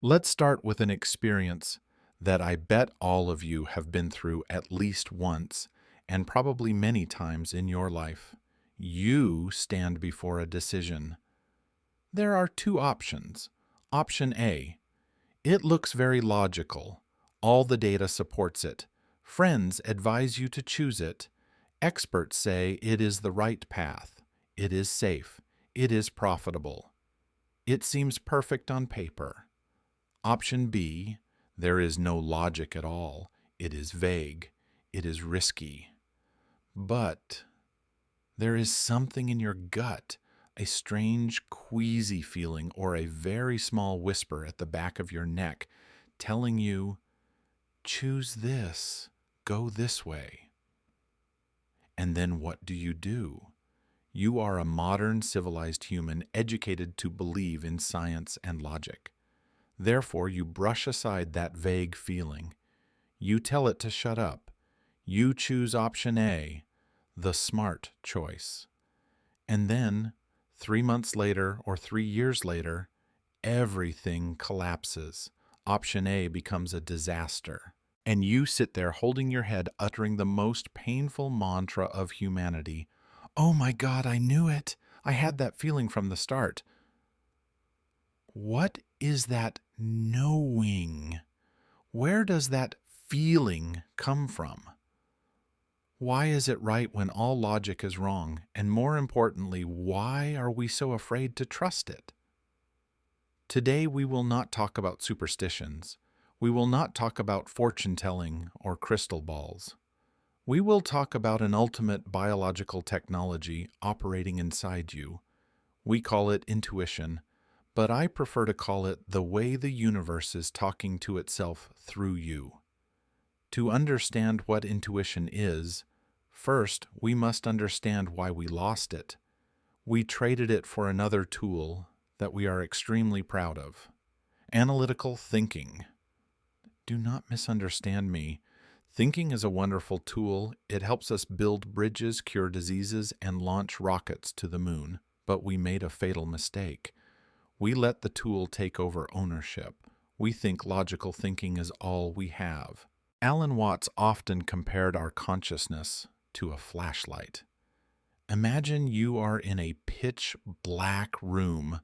Let's start with an experience that I bet all of you have been through at least once, and probably many times in your life. You stand before a decision. There are two options. Option A: it looks very logical. All the data supports it. Friends advise you to choose it. Experts say it is the right path. It is safe. It is profitable. It seems perfect on paper. Option B: there is no logic at all. It is vague. It is risky. But there is something in your gut, a strange, queasy feeling, or a very small whisper at the back of your neck telling you, choose this, go this way. And then what do? You are a modern civilized human educated to believe in science and logic. Therefore, you brush aside that vague feeling. You tell it to shut up. You choose option A, the smart choice. And then, 3 months later or 3 years later, everything collapses. Option A becomes a disaster. And you sit there holding your head, uttering the most painful mantra of humanity. Oh my God, I knew it. I had that feeling from the start. What is that knowing? Where does that feeling come from? Why is it right when all logic is wrong? And more importantly, why are we so afraid to trust it? Today we will not talk about superstitions. We will not talk about fortune-telling or crystal balls. We will talk about an ultimate biological technology operating inside you. We call it intuition, but I prefer to call it the way the universe is talking to itself through you. To understand what intuition is, first we must understand why we lost it. We traded it for another tool that we are extremely proud of: analytical thinking. Do not misunderstand me. Thinking is a wonderful tool. It helps us build bridges, cure diseases, and launch rockets to the moon. But we made a fatal mistake. We let the tool take over ownership. We think logical thinking is all we have. Alan Watts often compared our consciousness to a flashlight. Imagine you are in a pitch black room,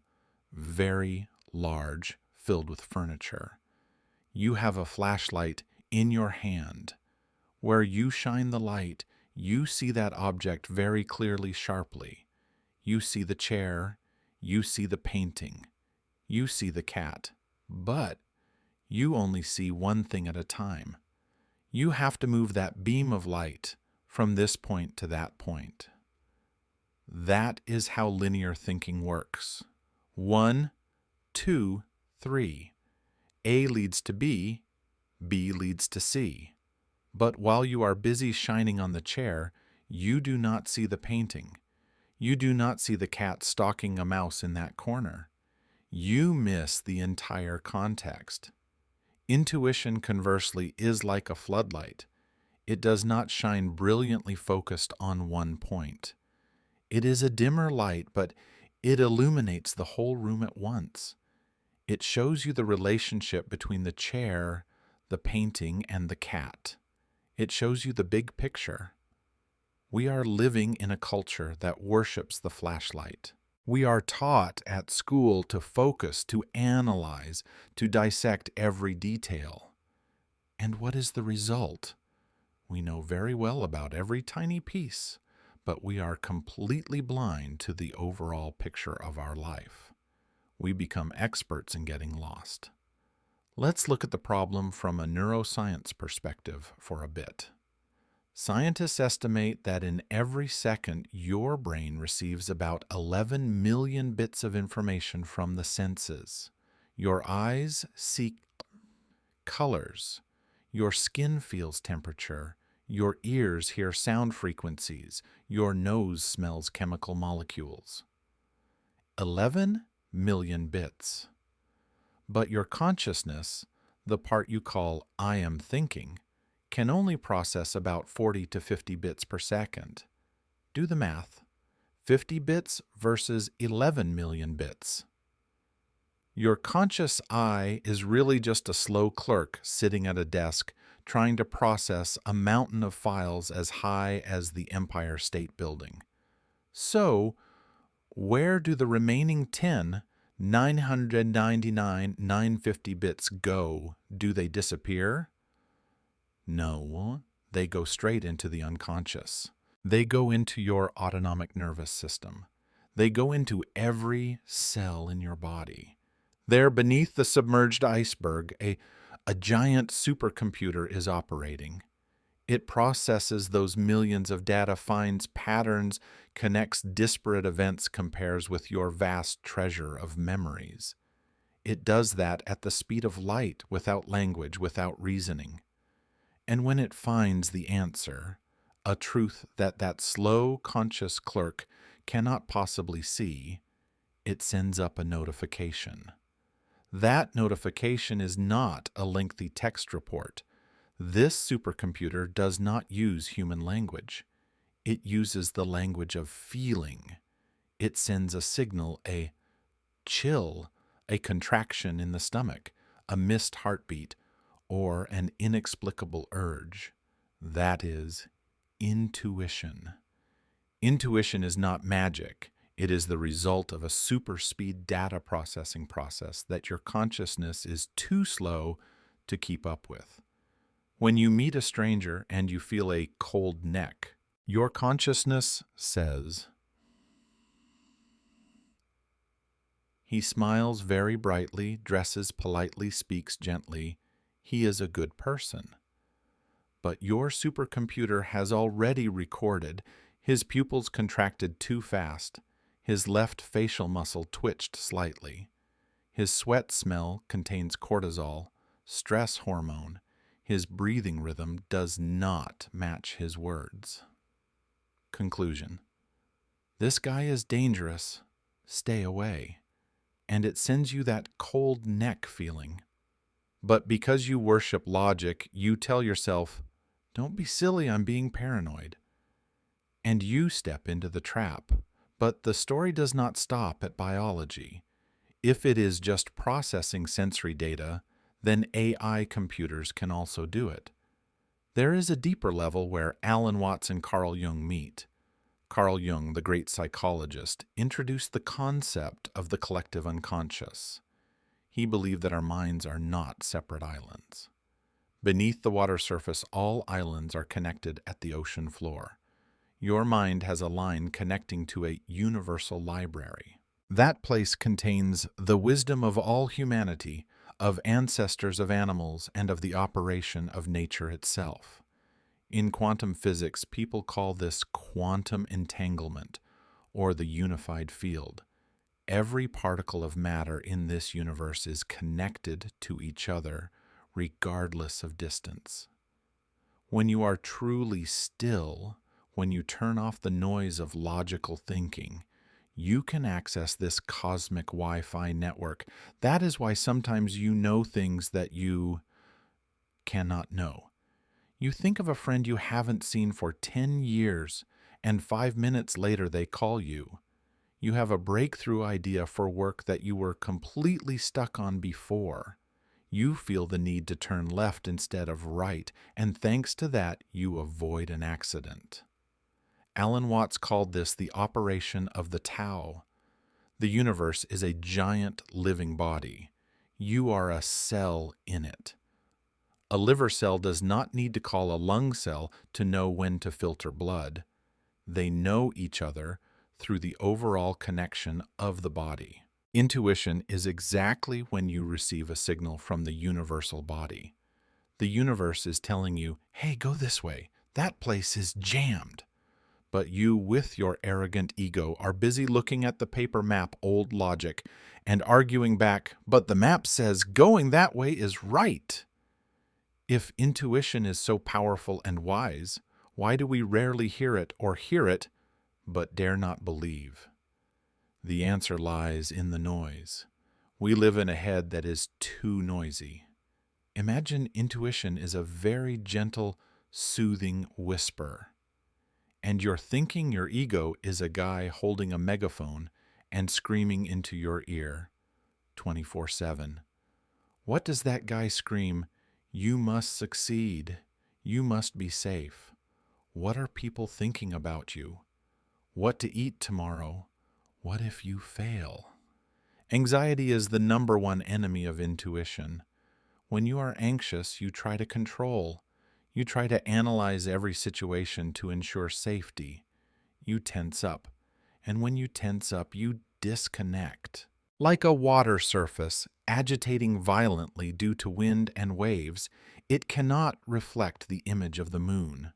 very large, filled with furniture. You have a flashlight in your hand. Where you shine the light, you see that object very clearly, sharply. You see the chair, you see the painting, you see the cat, but you only see one thing at a time. You have to move that beam of light from this point to that point. That is how linear thinking works. 1, 2, 3. A leads to B, B leads to C. But while you are busy shining on the chair, you do not see the painting. You do not see the cat stalking a mouse in that corner. You miss the entire context. Intuition, conversely, is like a floodlight. It does not shine brilliantly focused on one point. It is a dimmer light, but it illuminates the whole room at once. It shows you the relationship between the chair, the painting, and the cat. It shows you the big picture. We are living in a culture that worships the flashlight. We are taught at school to focus, to analyze, to dissect every detail. And what is the result? We know very well about every tiny piece, but we are completely blind to the overall picture of our life. We become experts in getting lost. Let's look at the problem from a neuroscience perspective for a bit. Scientists estimate that in every second, your brain receives about 11 million bits of information from the senses. Your eyes see colors. Your skin feels temperature. Your ears hear sound frequencies. Your nose smells chemical molecules. 11 million bits. But your consciousness, the part you call I am thinking, can only process about 40 to 50 bits per second. Do the math. 50 bits versus 11 million bits. Your conscious I is really just a slow clerk sitting at a desk trying to process a mountain of files as high as the Empire State Building. So, where do the remaining 10, 999, 950 bits go? Do they disappear? No, they go straight into the unconscious. They go into your autonomic nervous system. They go into every cell in your body. There, beneath the submerged iceberg, a giant supercomputer is operating. It processes those millions of data, finds patterns, connects disparate events, compares with your vast treasure of memories. It does that at the speed of light, without language, without reasoning. And when it finds the answer, a truth that that slow, conscious clerk cannot possibly see, it sends up a notification. That notification is not a lengthy text report. This supercomputer does not use human language. It uses the language of feeling. It sends a signal, a chill, a contraction in the stomach, a missed heartbeat, or an inexplicable urge. That is intuition. Intuition is not magic. It is the result of a super speed data processing process that your consciousness is too slow to keep up with. When you meet a stranger and you feel a cold neck, your consciousness says, "He smiles very brightly, dresses politely, speaks gently. He is a good person." But your supercomputer has already recorded his pupils contracted too fast, his left facial muscle twitched slightly, his sweat smell contains cortisol, stress hormone, his breathing rhythm does not match his words. Conclusion: this guy is dangerous, stay away. And it sends you that cold neck feeling. But because you worship logic, you tell yourself, "Don't be silly, I'm being paranoid." And you step into the trap. But the story does not stop at biology. If it is just processing sensory data, then AI computers can also do it. There is a deeper level where Alan Watts and Carl Jung meet. Carl Jung, the great psychologist, introduced the concept of the collective unconscious. He believed that our minds are not separate islands. Beneath the water surface, all islands are connected at the ocean floor. Your mind has a line connecting to a universal library. That place contains the wisdom of all humanity, of ancestors of animals, and of the operation of nature itself. In quantum physics, people call this quantum entanglement, or the unified field. Every particle of matter in this universe is connected to each other, regardless of distance. When you are truly still, when you turn off the noise of logical thinking, you can access this cosmic Wi-Fi network. That is why sometimes you know things that you cannot know. You think of a friend you haven't seen for 10 years, and 5 minutes later they call you. You have a breakthrough idea for work that you were completely stuck on before. You feel the need to turn left instead of right, and thanks to that, you avoid an accident. Alan Watts called this the operation of the Tao. The universe is a giant living body. You are a cell in it. A liver cell does not need to call a lung cell to know when to filter blood. They know each other through the overall connection of the body. Intuition is exactly when you receive a signal from the universal body. The universe is telling you, "Hey, go this way. That place is jammed." But you, with your arrogant ego, are busy looking at the paper map, old logic, and arguing back, "But the map says going that way is right." If intuition is so powerful and wise, why do we rarely hear it or hear it, but dare not believe? The answer lies in the noise. We live in a head that is too noisy. Imagine intuition is a very gentle, soothing whisper. And you're thinking your ego is a guy holding a megaphone and screaming into your ear, 24/7. What does that guy scream? You must succeed. You must be safe. What are people thinking about you? What to eat tomorrow? What if you fail? Anxiety is the number one enemy of intuition. When you are anxious, you try to control. You try to analyze every situation to ensure safety. You tense up. And when you tense up, you disconnect. Like a water surface agitating violently due to wind and waves, it cannot reflect the image of the moon.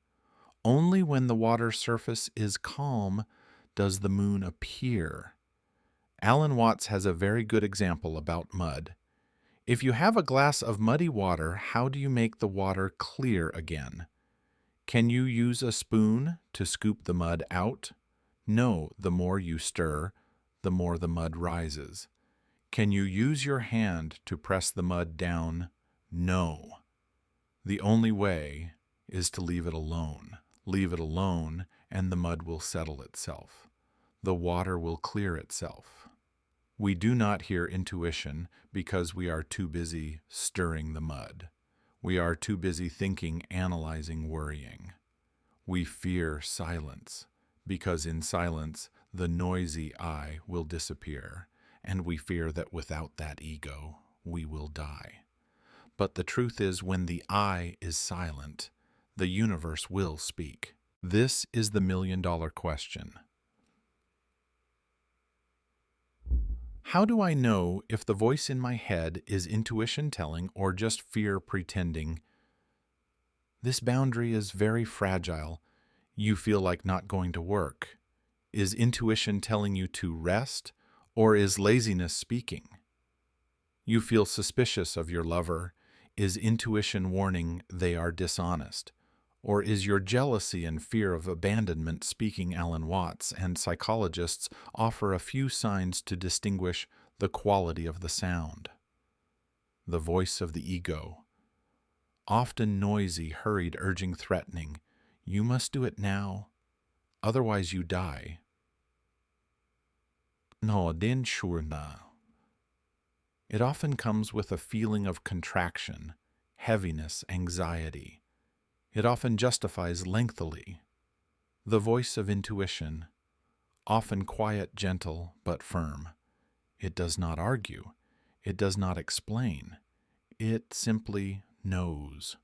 Only when the water surface is calm does the moon appear. Alan Watts has a very good example about mud. If you have a glass of muddy water, how do you make the water clear again? Can you use a spoon to scoop the mud out? No, the more you stir, the more the mud rises. Can you use your hand to press the mud down? No. The only way is to leave it alone. Leave it alone, and the mud will settle itself. The water will clear itself. We do not hear intuition because we are too busy stirring the mud. We are too busy thinking, analyzing, worrying. We fear silence because in silence the noisy I will disappear, and we fear that without that ego we will die. But the truth is, when the I is silent, the universe will speak. This is the million-dollar question. How do I know if the voice in my head is intuition telling or just fear pretending? This boundary is very fragile. You feel like not going to work. Is intuition telling you to rest, or is laziness speaking? You feel suspicious of your lover. Is intuition warning they are dishonest? Or is your jealousy and fear of abandonment speaking? Alan Watts and psychologists offer a few signs to distinguish the quality of the sound. The voice of the ego, often noisy, hurried, urging, threatening. You must do it now, otherwise you die. No, den shurna. It often comes with a feeling of contraction, heaviness, anxiety. It often justifies lengthily. The voice of intuition, often quiet, gentle, but firm. It does not argue. It does not explain. It simply knows.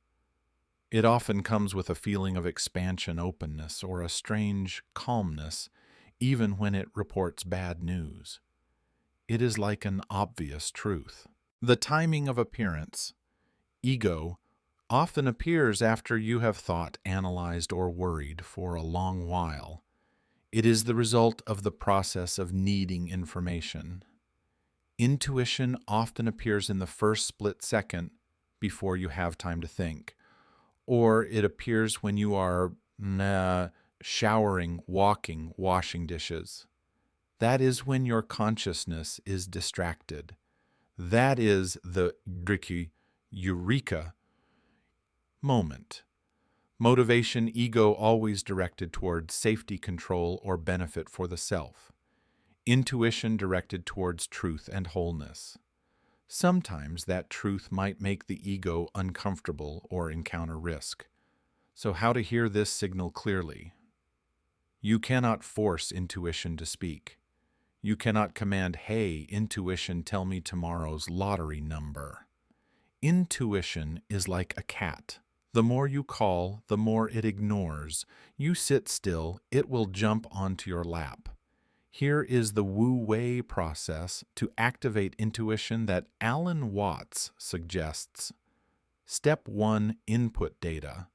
It often comes with a feeling of expansion, openness, or a strange calmness, even when it reports bad news. It is like an obvious truth. The timing of appearance. Ego often appears after you have thought, analyzed, or worried for a long while. It is the result of the process of needing information. Intuition often appears in the first split second before you have time to think, or it appears when you are showering, walking, washing dishes. That is when your consciousness is distracted. That is the eureka moment. Motivation, ego always directed towards safety, control, or benefit for the self. Intuition directed towards truth and wholeness. Sometimes that truth might make the ego uncomfortable or encounter risk. So how to hear this signal clearly? You cannot force intuition to speak. You cannot command, hey, intuition, tell me tomorrow's lottery number. Intuition is like a cat. The more you call, the more it ignores. You sit still, it will jump onto your lap. Here is the wu-wei process to activate intuition that Alan Watts suggests. Step 1, input data.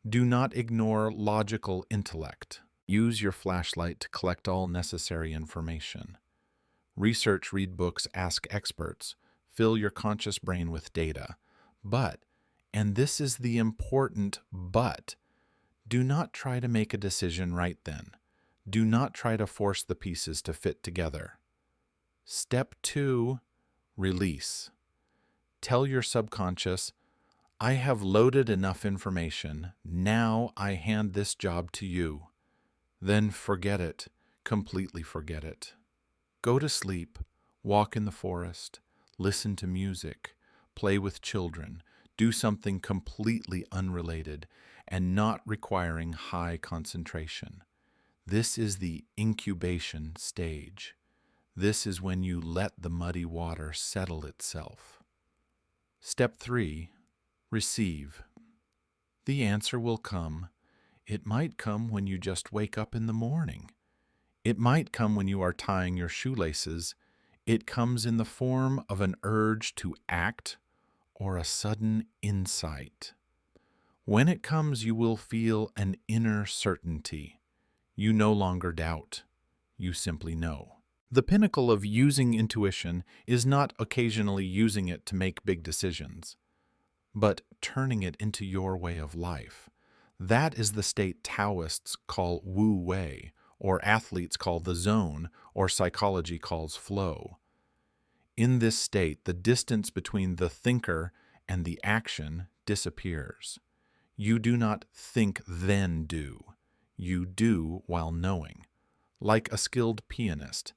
Do not ignore logical intellect. Use your flashlight to collect all necessary information. Research, read books, ask experts. Fill your conscious brain with data. But, and this is the important but, do not try to make a decision right then. Do not try to force the pieces to fit together. Step 2, release. Tell your subconscious, I have loaded enough information. Now I hand this job to you. Then forget it. Completely forget it. Go to sleep. Walk in the forest. Listen to music, play with children, do something completely unrelated and not requiring high concentration. This is the incubation stage. This is when you let the muddy water settle itself. Step 3. Receive. The answer will come. It might come when you just wake up in the morning. It might come when you are tying your shoelaces. It comes in the form of an urge to act or a sudden insight. When it comes, you will feel an inner certainty. You no longer doubt. You simply know. The pinnacle of using intuition is not occasionally using it to make big decisions, but turning it into your way of life. That is the state Taoists call Wu Wei, or athletes call the zone, or psychology calls flow. In this state, the distance between the thinker and the action disappears. You do not think then do. You do while knowing. Like a skilled pianist,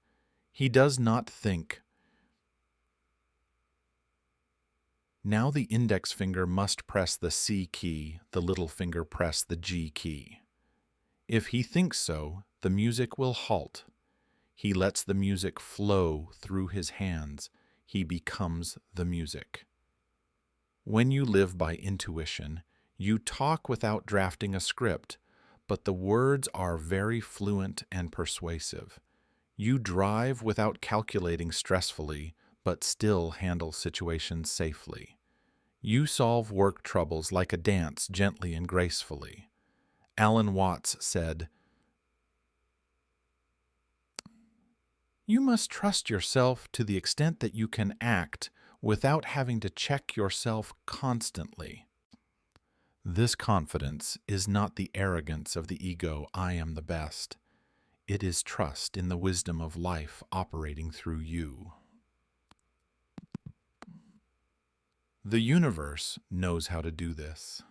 he does not think. Now the index finger must press the C key, the little finger press the G key. If he thinks so, the music will halt. He lets the music flow through his hands. He becomes the music. When you live by intuition, you talk without drafting a script, but the words are very fluent and persuasive. You drive without calculating stressfully, but still handle situations safely. You solve work troubles like a dance gently and gracefully. Alan Watts said, "You must trust yourself to the extent that you can act without having to check yourself constantly." This confidence is not the arrogance of the ego, "I am the best." It is trust in the wisdom of life operating through you. The universe knows how to do this.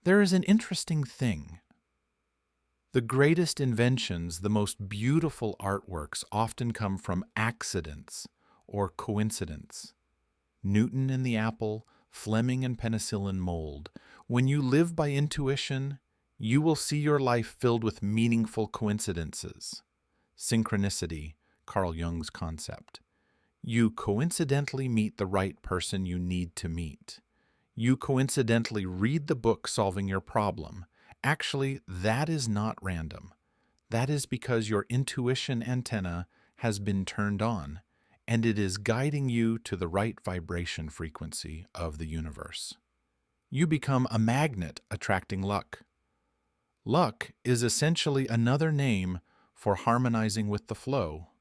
There is an interesting thing. The greatest inventions, the most beautiful artworks often come from accidents or coincidence. Newton and the apple, Fleming and penicillin mold. When you live by intuition, you will see your life filled with meaningful coincidences. Synchronicity, Carl Jung's concept. You coincidentally meet the right person you need to meet. You coincidentally read the book solving your problem. Actually, that is not random. That is because your intuition antenna has been turned on, and it is guiding you to the right vibration frequency of the universe. You become a magnet attracting luck. Luck is essentially another name for harmonizing with the flow.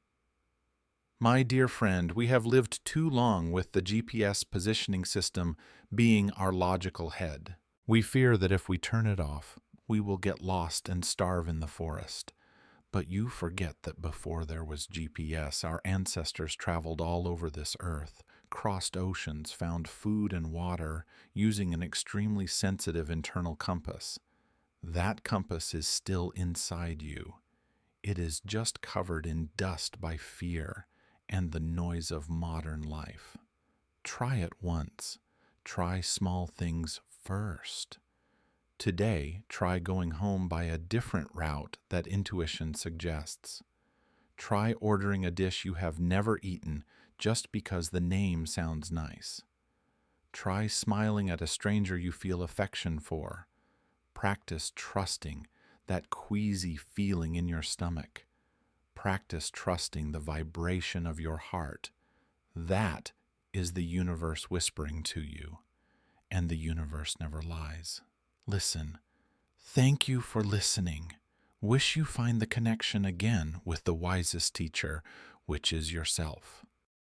My dear friend, we have lived too long with the GPS positioning system being our logical head. We fear that if we turn it off, we will get lost and starve in the forest. But you forget that before there was GPS, our ancestors traveled all over this earth, crossed oceans, found food and water, using an extremely sensitive internal compass. That compass is still inside you. It is just covered in dust by fear and the noise of modern life. Try it once. Try small things first. Today, try going home by a different route that intuition suggests. Try ordering a dish you have never eaten just because the name sounds nice. Try smiling at a stranger you feel affection for. Practice trusting that queasy feeling in your stomach. Practice trusting the vibration of your heart. That is the universe whispering to you, and the universe never lies. Listen. Thank you for listening. Wish you find the connection again with the wisest teacher, which is yourself.